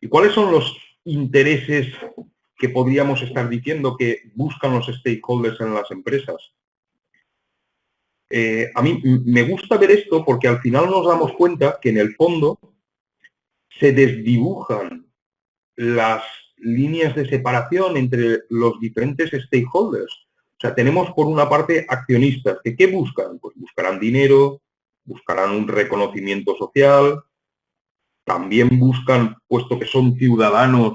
¿Y cuáles son los intereses que podríamos estar diciendo que buscan los stakeholders en las empresas? A mí me gusta ver esto porque al final nos damos cuenta que en el fondo se desdibujan las líneas de separación entre los diferentes stakeholders. O sea, tenemos por una parte accionistas, que ¿qué buscan? Pues buscarán dinero, buscarán un reconocimiento social, también buscan, puesto que son ciudadanos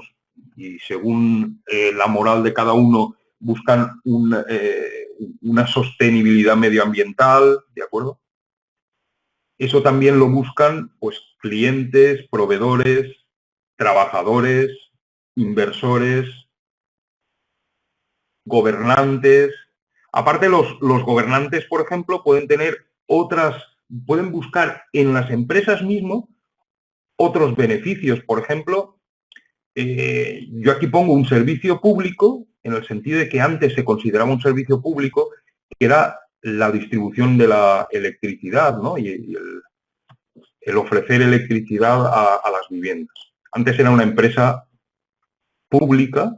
y según la moral de cada uno, buscan una sostenibilidad medioambiental, ¿de acuerdo? Eso también lo buscan pues clientes, proveedores, trabajadores, inversores, gobernantes. Aparte, los gobernantes, por ejemplo, pueden tener pueden buscar en las empresas mismo otros beneficios. Por ejemplo, yo aquí pongo un servicio público, en el sentido de que antes se consideraba un servicio público, que era la distribución de la electricidad, ¿no? Y el ofrecer electricidad a las viviendas. Antes era una empresa pública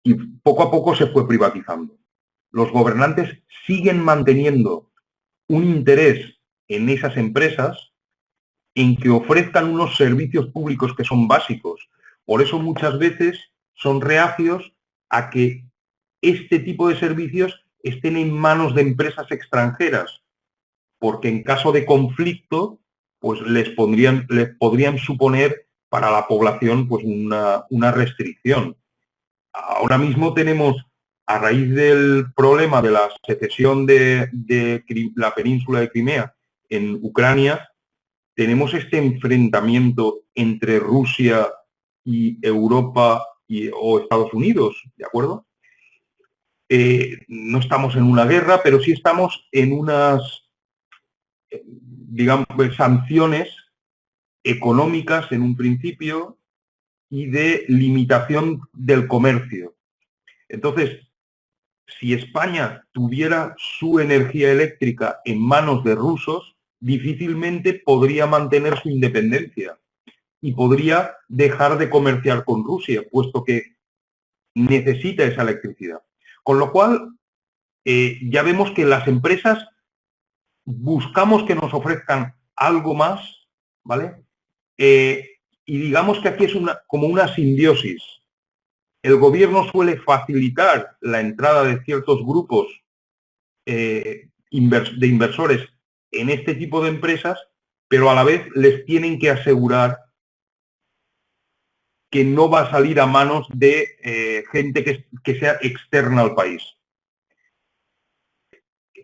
y poco a poco se fue privatizando. Los gobernantes siguen manteniendo un interés en esas empresas en que ofrezcan unos servicios públicos que son básicos. Por eso muchas veces son reacios a que este tipo de servicios estén en manos de empresas extranjeras, porque en caso de conflicto, pues les podrían suponer para la población pues una restricción. Ahora mismo tenemos, a raíz del problema de la secesión de la península de Crimea en Ucrania, tenemos este enfrentamiento entre Rusia y Europa o Estados Unidos, ¿de acuerdo? No estamos en una guerra, pero sí estamos en unas, digamos, sanciones económicas en un principio y de limitación del comercio. Entonces, si España tuviera su energía eléctrica en manos de rusos, difícilmente podría mantener su independencia y podría dejar de comerciar con Rusia, puesto que necesita esa electricidad. Con lo cual, ya vemos que las empresas buscamos que nos ofrezcan algo más, ¿vale? Y digamos que aquí es como una simbiosis. El gobierno suele facilitar la entrada de ciertos grupos de inversores en este tipo de empresas, pero a la vez les tienen que asegurar que no va a salir a manos de gente que sea externa al país.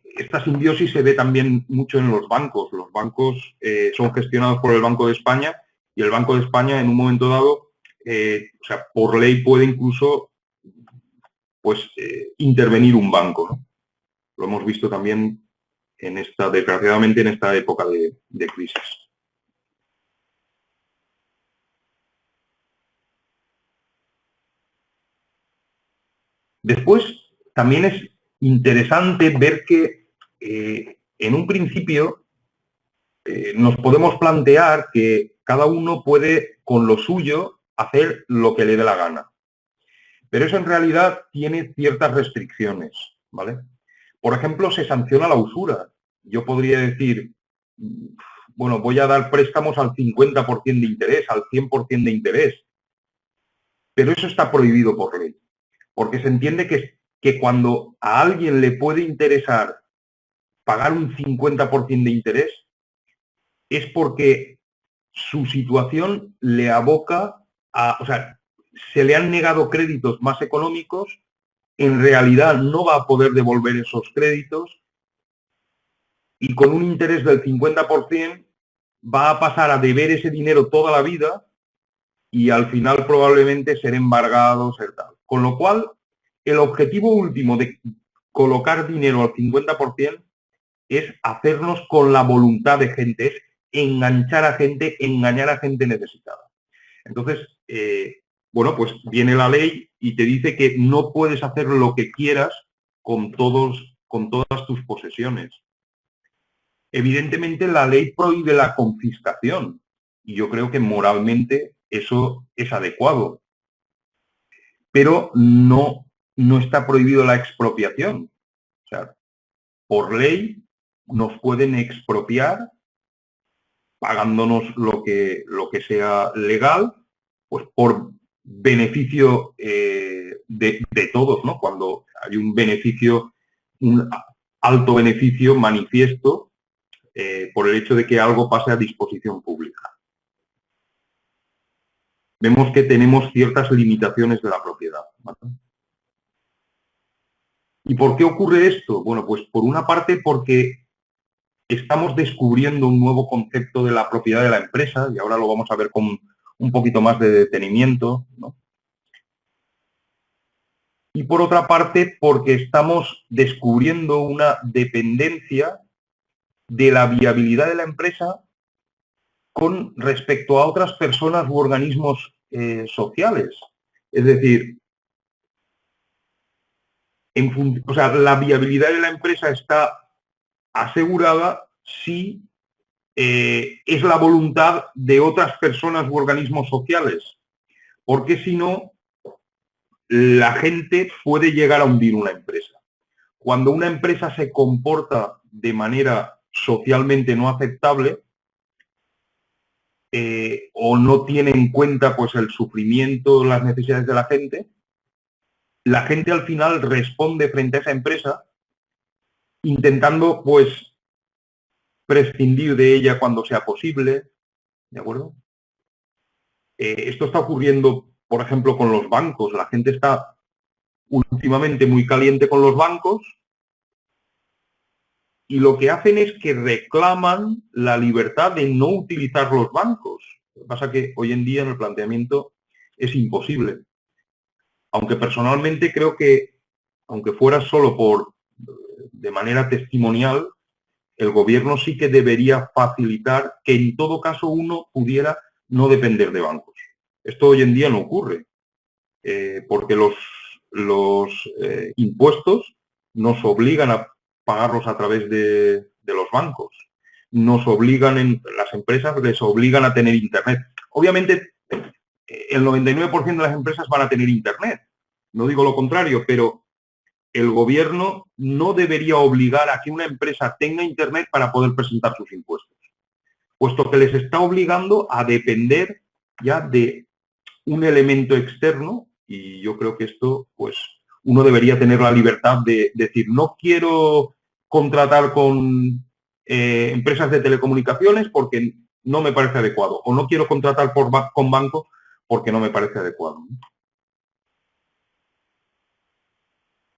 Esta simbiosis se ve también mucho en los bancos. Los bancos son gestionados por el Banco de España y el Banco de España en un momento dado, o sea, por ley puede incluso pues, intervenir un banco, ¿no? Lo hemos visto también desgraciadamente en esta época de crisis. Después, también es interesante ver que en un principio nos podemos plantear que cada uno puede, con lo suyo, hacer lo que le dé la gana. Pero eso en realidad tiene ciertas restricciones, ¿vale? Por ejemplo, se sanciona la usura. Yo podría decir, bueno, voy a dar préstamos al 50% de interés, al 100% de interés, pero eso está prohibido por ley, porque se entiende que cuando a alguien le puede interesar pagar un 50% de interés, es porque su situación le aboca o sea, se le han negado créditos más económicos, en realidad no va a poder devolver esos créditos y con un interés del 50% va a pasar a deber ese dinero toda la vida y al final probablemente ser embargado, ser tal. Con lo cual, el objetivo último de colocar dinero al 50% es hacernos con la voluntad de gente, es enganchar a gente, engañar a gente necesitada. Entonces, bueno, pues viene la ley y te dice que no puedes hacer lo que quieras con todas tus posesiones. Evidentemente, la ley prohíbe la confiscación. Y yo creo que moralmente eso es adecuado. Pero no está prohibido la expropiación. O sea, por ley nos pueden expropiar pagándonos lo que sea legal, pues por beneficio de todos, ¿no? Cuando hay un beneficio, un alto beneficio manifiesto por el hecho de que algo pase a disposición pública. Vemos que tenemos ciertas limitaciones de la propiedad, ¿vale? ¿Y por qué ocurre esto? Bueno, pues por una parte porque estamos descubriendo un nuevo concepto de la propiedad de la empresa, y ahora lo vamos a ver con un poquito más de detenimiento, ¿no? Y por otra parte, porque estamos descubriendo una dependencia de la viabilidad de la empresa con respecto a otras personas u organismos sociales. Es decir, la viabilidad de la empresa está asegurada si es la voluntad de otras personas u organismos sociales, porque si no, la gente puede llegar a hundir una empresa. Cuando una empresa se comporta de manera socialmente no aceptable o no tiene en cuenta pues, el sufrimiento, las necesidades de la gente al final responde frente a esa empresa intentando pues prescindir de ella cuando sea posible, ¿de acuerdo? Esto está ocurriendo, por ejemplo, con los bancos. La gente está últimamente muy caliente con los bancos y lo que hacen es que reclaman la libertad de no utilizar los bancos. Lo que pasa es que hoy en día en el planteamiento es imposible. Aunque personalmente creo que, aunque fuera solo de manera testimonial, el gobierno sí que debería facilitar que en todo caso uno pudiera no depender de bancos. Esto hoy en día no ocurre, porque los impuestos nos obligan a pagarlos a través de los bancos. Nos obligan, las empresas les obligan a tener Internet. Obviamente, el 99% de las empresas van a tener Internet. No digo lo contrario, pero el gobierno no debería obligar a que una empresa tenga Internet para poder presentar sus impuestos, puesto que les está obligando a depender ya de un elemento externo, y yo creo que esto, pues, uno debería tener la libertad de decir, no quiero contratar con empresas de telecomunicaciones porque no me parece adecuado, o no quiero contratar con banco porque no me parece adecuado.